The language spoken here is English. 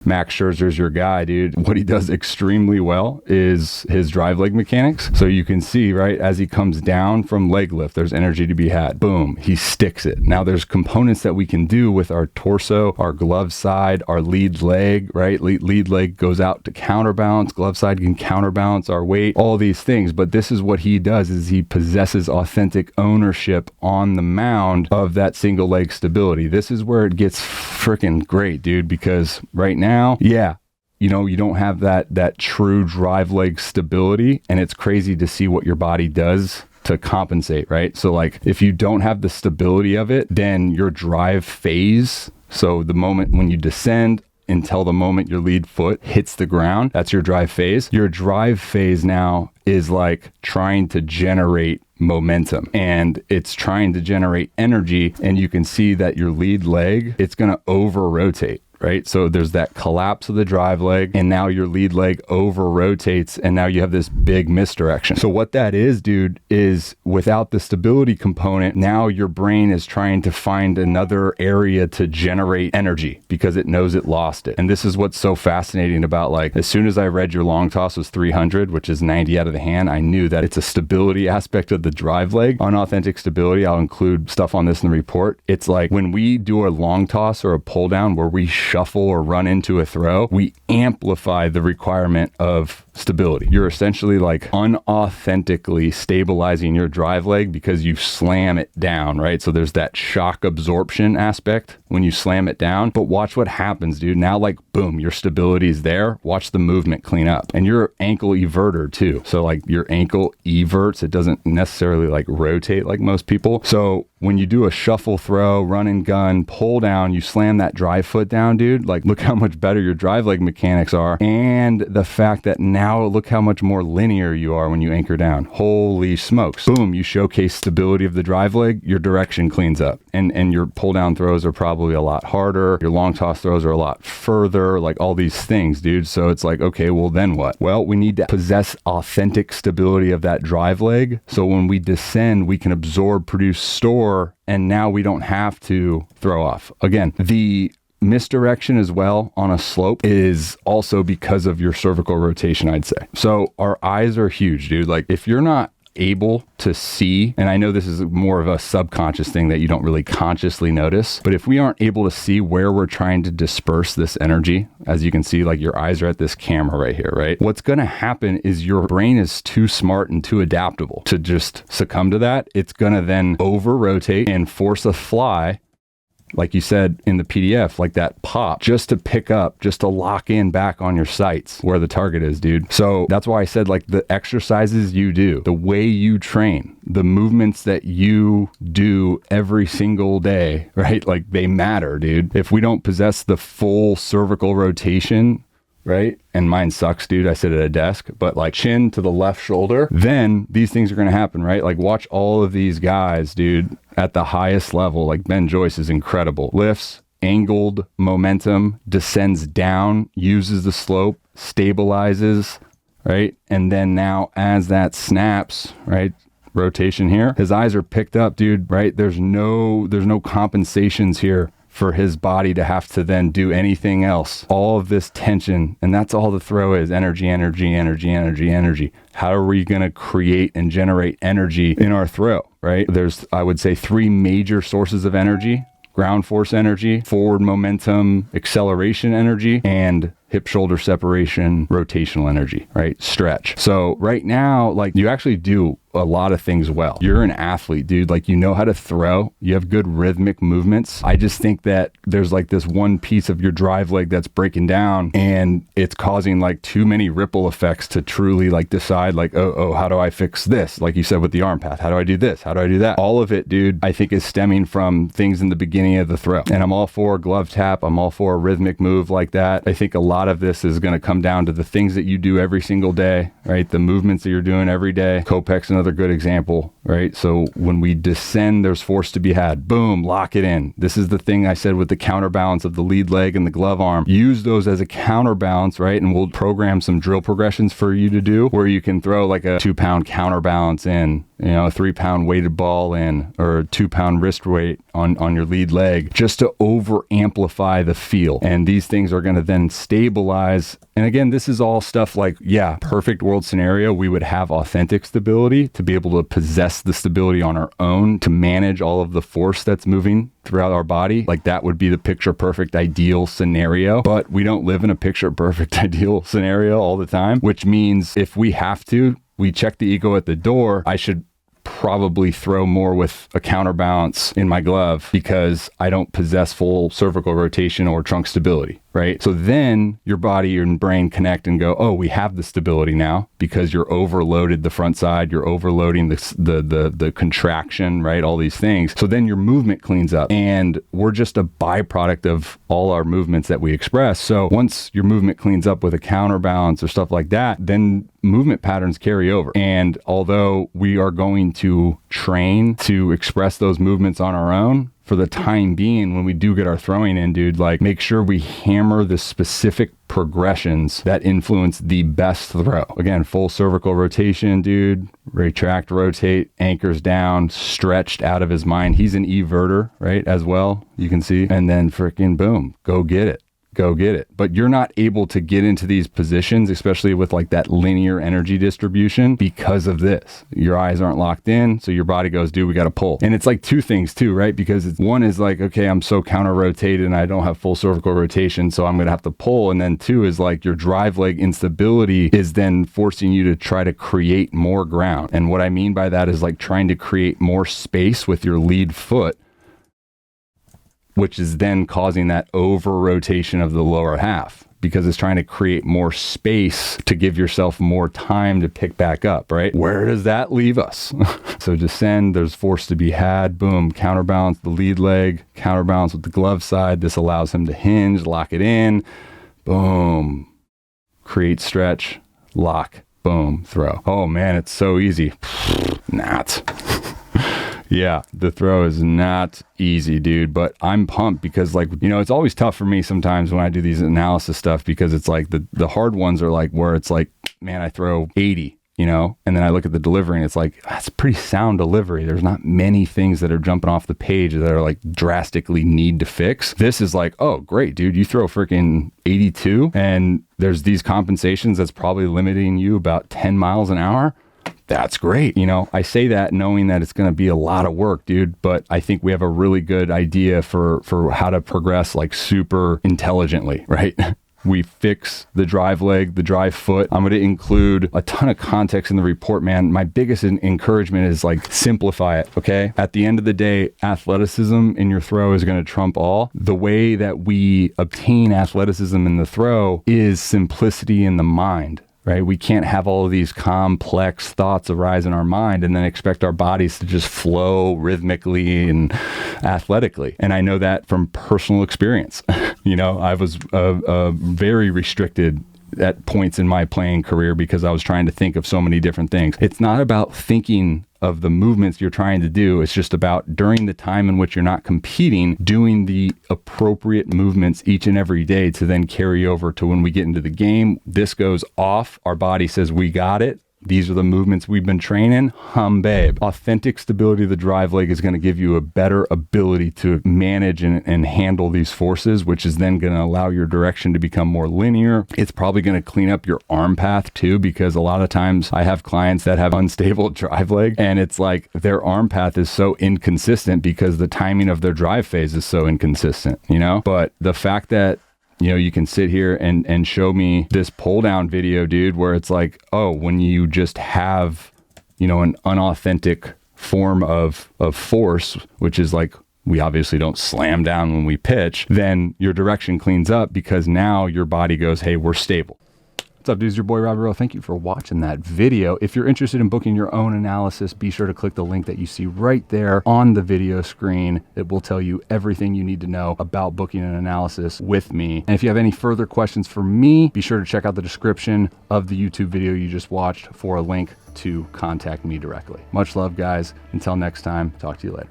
Max Scherzer's your guy, dude. What he does extremely well is his drive leg mechanics. So you can see, right, as he comes down from leg lift, there's energy to be had. Boom, he sticks it. Now there's components that we can do with our torso, our glove side, our lead leg, right? Lead leg goes out to counterbalance, glove side can counterbalance our weight, all these things. But this is what he does, is he possesses authentic ownership on the mound of that single leg stability. This is where it gets freaking great, dude, because right now, yeah, you know, you don't have that true drive leg stability, and it's crazy to see what your body does to compensate, right? So like if you don't have the stability of it, then your drive phase, so the moment when you descend until the moment your lead foot hits the ground, that's your drive phase. Your drive phase now is like trying to generate momentum, and it's trying to generate energy, and you can see that your lead leg, it's going to over rotate. Right? So there's that collapse of the drive leg, and now your lead leg over rotates, and now you have this big misdirection. So what that is, dude, is without the stability component, now your brain is trying to find another area to generate energy because it knows it lost it. And this is what's so fascinating about, like, as soon as I read your long toss was 300, which is 90 out of the hand, I knew that it's a stability aspect of the drive leg. Unauthentic stability, I'll include stuff on this in the report. It's like when we do a long toss or a pull down where we shuffle or run into a throw, we amplify the requirement of stability. You're essentially like unauthentically stabilizing your drive leg because you slam it down, right? So there's that shock absorption aspect when you slam it down. But watch what happens, dude. Now, like, boom, your stability is there. Watch the movement clean up. And your ankle everter too. So like your ankle everts. It doesn't necessarily like rotate like most people. So when you do a shuffle throw, run and gun, pull down, you slam that drive foot down, dude, like look how much better your drive leg mechanics are. And the fact that now look how much more linear you are when you anchor down. Holy smokes. Boom, you showcase stability of the drive leg, your direction cleans up. And your pull down throws are probably a lot harder. Your long toss throws are a lot further, like all these things, dude. So it's like, okay, well then what? Well, we need to possess authentic stability of that drive leg. So when we descend, we can absorb, produce, store, and now we don't have to throw off. Again, the misdirection as well on a slope is also because of your cervical rotation, I'd say. So our eyes are huge, dude. Like if you're not able to see, and I know this is more of a subconscious thing that you don't really consciously notice, but if we aren't able to see where we're trying to disperse this energy, as you can see, like your eyes are at this camera right here, right? What's going to happen is your brain is too smart and too adaptable to just succumb to that. It's going to then over rotate and force a fly, like you said in the PDF, like that pop, just to pick up, just to lock in back on your sights where the target is, dude. So that's why I said, like, the exercises you do, the way you train, the movements that you do every single day, right? Like they matter, dude. If we don't possess the full cervical rotation, right? And mine sucks, dude. I sit at a desk, but like chin to the left shoulder, then these things are going to happen, right? Like watch all of these guys, dude, at the highest level. Like Ben Joyce is incredible. Lifts, angled momentum, descends down, uses the slope, stabilizes, right? And then now as that snaps, right? Rotation here, his eyes are picked up, dude, right? There's no compensations here for his body to have to then do anything else. All of this tension, and that's all the throw is: energy, energy, energy, energy, energy. How are we going to create and generate energy in our throw, right? There's, I would say, 3 major sources of energy: ground force energy, forward momentum, acceleration energy, and hip shoulder separation, rotational energy, right? Stretch. So right now, like, you actually do a lot of things well. You're an athlete, dude. Like, you know how to throw. You have good rhythmic movements. I just think that there's like this one piece of your drive leg that's breaking down, and it's causing like too many ripple effects to truly like decide like, oh, how do I fix this? Like you said with the arm path, how do I do this? How do I do that? All of it, dude, I think is stemming from things in the beginning of the throw. And I'm all for glove tap. I'm all for a rhythmic move like that. I think a lot of this is going to come down to the things that you do every single day, right? The movements that you're doing every day. Kopech's another good example, right? So when we descend, there's force to be had. Boom, lock it in. This is the thing I said with the counterbalance of the lead leg and the glove arm. Use those as a counterbalance, right? And we'll program some drill progressions for you to do where you can throw like a 2-pound counterbalance in a 3-pound weighted ball in, or a 2-pound wrist weight on your lead leg, just to over amplify the feel. And these things are going to then stabilize. And again, this is all stuff like, yeah, perfect world scenario, we would have authentic stability to be able to possess the stability on our own, to manage all of the force that's moving throughout our body. Like, that would be the picture perfect ideal scenario. But we don't live in a picture perfect ideal scenario all the time, which means if we have to, we check the ego at the door, I should probably throw more with a counterbalance in my glove because I don't possess full cervical rotation or trunk stability, right? So then your body and brain connect and go, oh, we have the stability now because you're overloaded the front side, you're overloading the contraction, right? All these things. So then your movement cleans up, and we're just a byproduct of all our movements that we express. So once your movement cleans up with a counterbalance or stuff like that, then movement patterns carry over. And although we are going to train to express those movements on our own, for the time being, when we do get our throwing in, dude, like, make sure we hammer the specific progressions that influence the best throw. Again, full cervical rotation, dude, retract, rotate, anchors down, stretched out of his mind. He's an everter, right, as well, you can see. And then freaking boom, go get it. Go get it. But you're not able to get into these positions, especially with like that linear energy distribution, because of this. Your eyes aren't locked in, so your body goes, dude, we got to pull. And it's like two things too, right? Because one is like, okay, I'm so counter rotated and I don't have full cervical rotation, so I'm going to have to pull. And then two is like your drive leg instability is then forcing you to try to create more ground. And what I mean by that is like trying to create more space with your lead foot, which is then causing that over rotation of the lower half, because it's trying to create more space to give yourself more time to pick back up, right? Where does that leave us? So descend, there's force to be had, boom, counterbalance the lead leg, counterbalance with the glove side. This allows him to hinge, lock it in, boom, create stretch, lock, boom, throw. Oh man, it's so easy. Not. Yeah, the throw is not easy, dude, but I'm pumped because, like, it's always tough for me sometimes when I do these analysis stuff, because it's like the hard ones are like where it's like, man, I throw 80, and then I look at the delivery and it's like, that's a pretty sound delivery. There's not many things that are jumping off the page that are like drastically need to fix. This is like, oh, great, dude, you throw freaking 82 and there's these compensations that's probably limiting you about 10 miles an hour. That's great. I say that knowing that it's going to be a lot of work, dude, but I think we have a really good idea for how to progress like super intelligently, right? We fix the drive leg, the drive foot. I'm going to include a ton of context in the report, man. My biggest encouragement is like, simplify it, okay? At the end of the day, athleticism in your throw is going to trump all. The way that we obtain athleticism in the throw is simplicity in the mind. Right? We can't have all of these complex thoughts arise in our mind and then expect our bodies to just flow rhythmically and athletically. And I know that from personal experience. I was very restricted at points in my playing career because I was trying to think of so many different things. It's not about thinking of the movements you're trying to do. It's just about, during the time in which you're not competing, doing the appropriate movements each and every day to then carry over to when we get into the game. This goes off. Our body says, we got it. These are the movements we've been training. Babe. Authentic stability of the drive leg is going to give you a better ability to manage and handle these forces, which is then going to allow your direction to become more linear. It's probably going to clean up your arm path too, because a lot of times I have clients that have unstable drive leg, and it's like their arm path is so inconsistent because the timing of their drive phase is so inconsistent, But the fact that you can sit here and show me this pull down video, dude, where it's like, oh, when you just have, an unauthentic form of force, which is like, we obviously don't slam down when we pitch, then your direction cleans up because now your body goes, hey, we're stable. What's up, dudes? Your boy, Robby. Thank you for watching that video. If you're interested in booking your own analysis, be sure to click the link that you see right there on the video screen. It will tell you everything you need to know about booking an analysis with me. And if you have any further questions for me, be sure to check out the description of the YouTube video you just watched for a link to contact me directly. Much love, guys. Until next time, talk to you later.